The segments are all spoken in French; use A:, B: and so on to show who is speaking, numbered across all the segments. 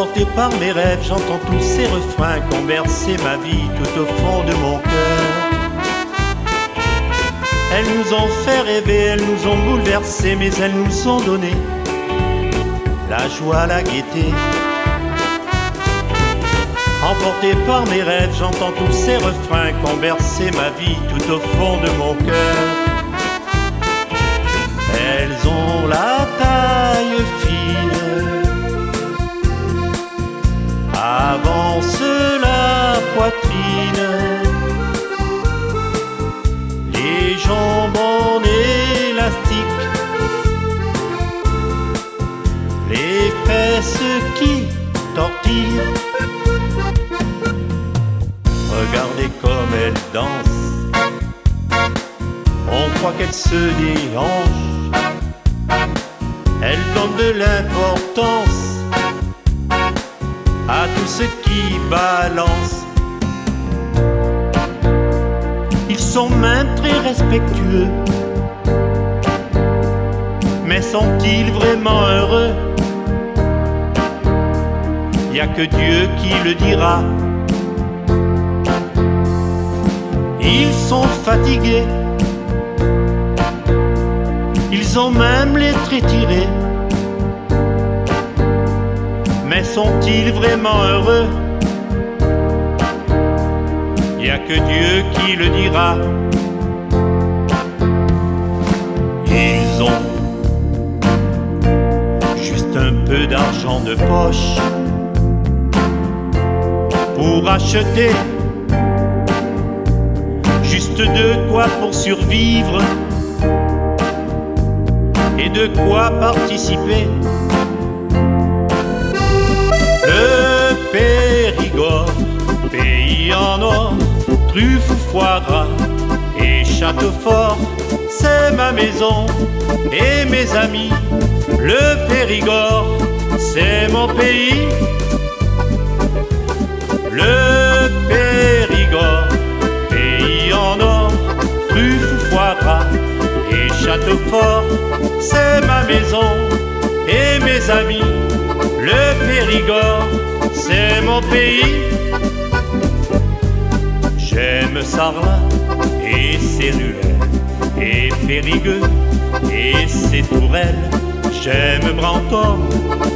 A: Emporté par mes rêves, j'entends tous ces refrains qui ont bercé ma vie tout au fond de mon cœur. Elles nous ont fait rêver, elles nous ont bouleversés, mais elles nous ont donné la joie, la gaieté. Emporté par mes rêves, j'entends tous ces refrains qui ont bercé ma vie tout au fond de mon cœur. Elles ont la taille fine, avance la poitrine, les jambes en élastique, les fesses qui tortillent. Regardez comme elles dansent, on croit qu'elles se déhanchent. Elles donnent de l'importance à tout ce qui balance. Ils sont même très respectueux, mais sont-ils vraiment heureux? Y a que Dieu qui le dira. Ils sont fatigués, ils ont même les traits tirés, mais sont-ils vraiment heureux? Y a que Dieu qui le dira. Ils ont juste un peu d'argent de poche pour acheter juste de quoi pour survivre et de quoi participer. Le Périgord, pays en or, truffes, foie gras et château fort, c'est ma maison et mes amis. Le Périgord, c'est mon pays. Le Périgord, pays en or, truffes, foie gras et château fort, c'est ma maison et mes amis. Le Périgord, c'est mon pays. J'aime Sarlat et ses ruelles, et Périgueux et ses tourelles. J'aime Brantôme,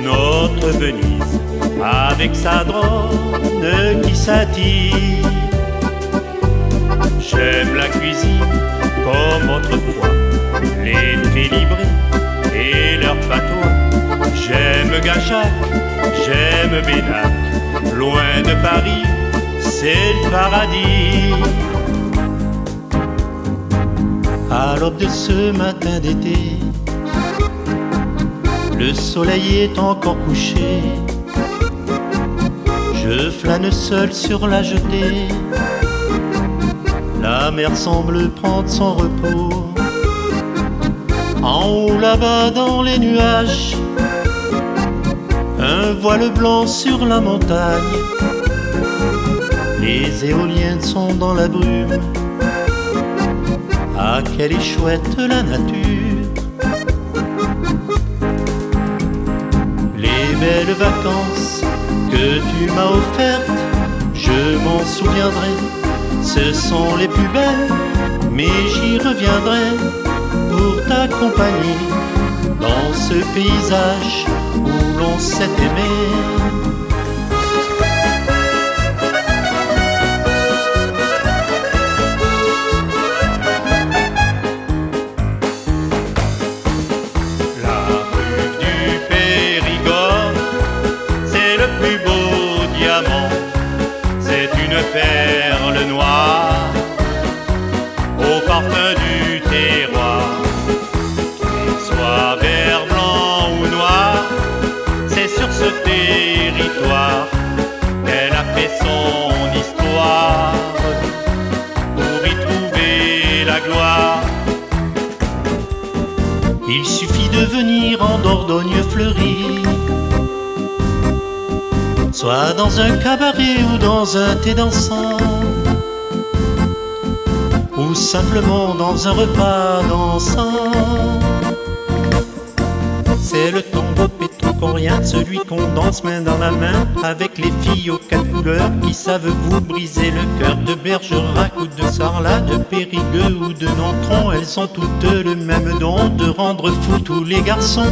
A: notre Venise, avec sa drone qui scintille. J'aime la cuisine comme autrefois, les Félibrés et leurs patois. J'aime Gachac, j'aime Bénac, loin de Paris, c'est le paradis. À l'aube de ce matin d'été, le soleil est encore couché. Je flâne seul sur la jetée, la mer semble prendre son repos. En haut là-bas dans les nuages, un voile blanc sur la montagne. Les éoliennes sont dans la brume. Ah, quelle est chouette la nature. Les belles vacances que tu m'as offertes, je m'en souviendrai. Ce sont les plus belles, mais j'y reviendrai pour t'accompagner dans ce paysage où l'on s'est aimé. La rue du Périgord, c'est le plus beau diamant, c'est une perle noire au parfum du terroir. Qu'il soit vert, blanc ou noir, c'est sur ce territoire qu'elle a fait son histoire pour y trouver la gloire. Il suffit de venir en Dordogne fleurie, soit dans un cabaret ou dans un thé dansant, ou simplement dans un repas dansant. C'est le tombeau pétro pour rien celui qu'on danse main dans la main avec les filles aux quatre couleurs qui savent vous briser le cœur. De Bergerac ou de Sarlat, de Périgueux ou de Nontron, elles ont toutes le même don de rendre fous tous les garçons.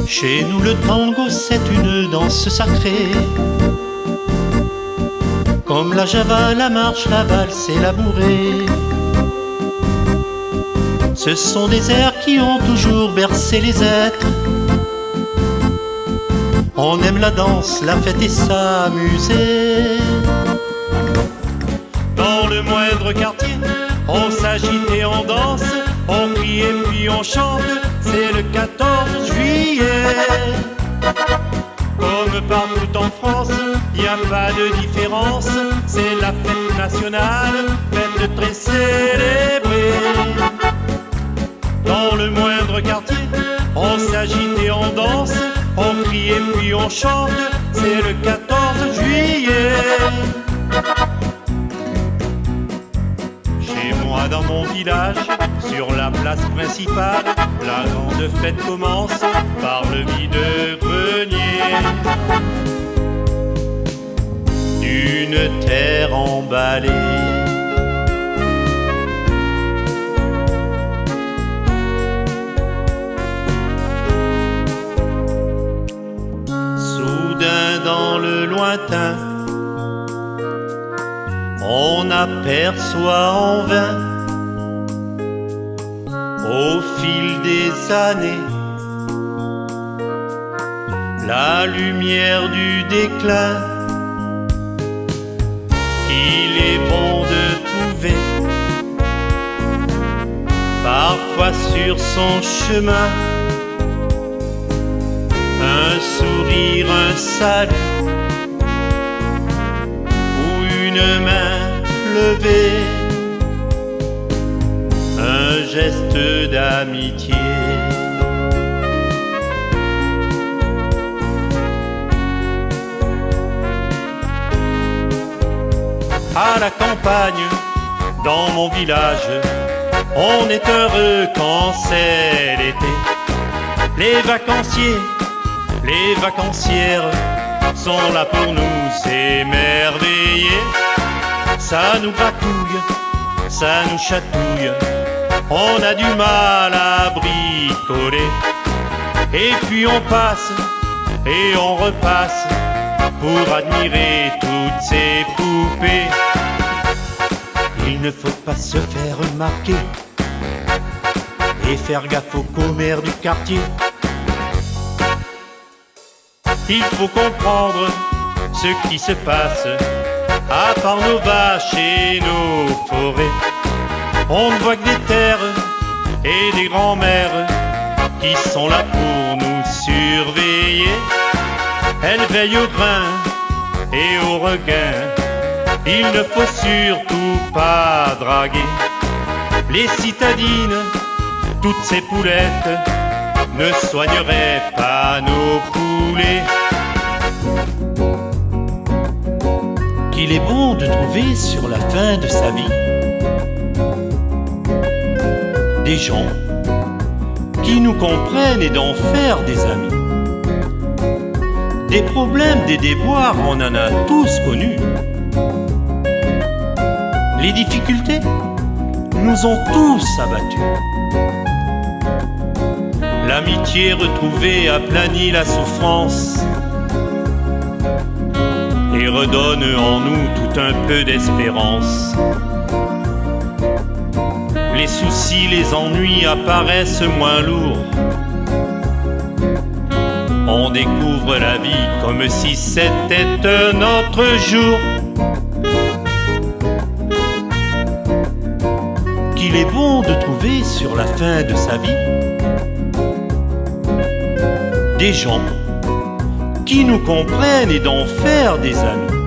A: Chez nous le tango c'est une danse sacrée, comme la java, la marche, la valse et la bourrée. Ce sont des airs qui ont toujours bercé les êtres. On aime la danse, la fête et s'amuser. Dans le moindre quartier, on s'agite et on danse, on crie et puis on chante, c'est le 14 juillet. Comme partout en France, y a pas de différence, c'est la fête nationale, fête très célébrée. Dans le moindre quartier, on s'agite et on danse, on crie et puis on chante, c'est le 14 juillet. Chez moi dans mon village, sur la place principale, la grande fête commence par le vide-grenier d'une terre emballée. Soudain dans le lointain, on aperçoit en vain, au fil des années, la lumière du déclin qu'il est bon de trouver, parfois sur son chemin, un sourire, un salut ou une main levée, un geste d'amitié. À la campagne, dans mon village, on est heureux quand c'est l'été. Les vacanciers, les vacancières sont là pour nous émerveiller. Ça nous gratouille, ça nous chatouille, on a du mal à bricoler. Et puis on passe et on repasse pour admirer toutes ces poupées. Il ne faut pas se faire remarquer et faire gaffe aux commères du quartier. Il faut comprendre ce qui se passe à part nos vaches et nos forêts. On ne voit que des terres et des grands-mères qui sont là pour nous surveiller. Elles veillent au grain et au regain, il ne faut surtout pas draguer. Les citadines, toutes ces poulettes, ne soigneraient pas nos poulets. Qu'il est bon de trouver sur la fin de sa vie des gens qui nous comprennent et d'en faire des amis. Des problèmes, des déboires, on en a tous connus. Les difficultés nous ont tous abattus. L'amitié retrouvée aplanit la souffrance et redonne en nous tout un peu d'espérance. Les soucis, les ennuis apparaissent moins lourds. On découvre la vie comme si c'était un autre jour. Qu'il est bon de trouver sur la fin de sa vie des gens qui nous comprennent et d'en faire des amis.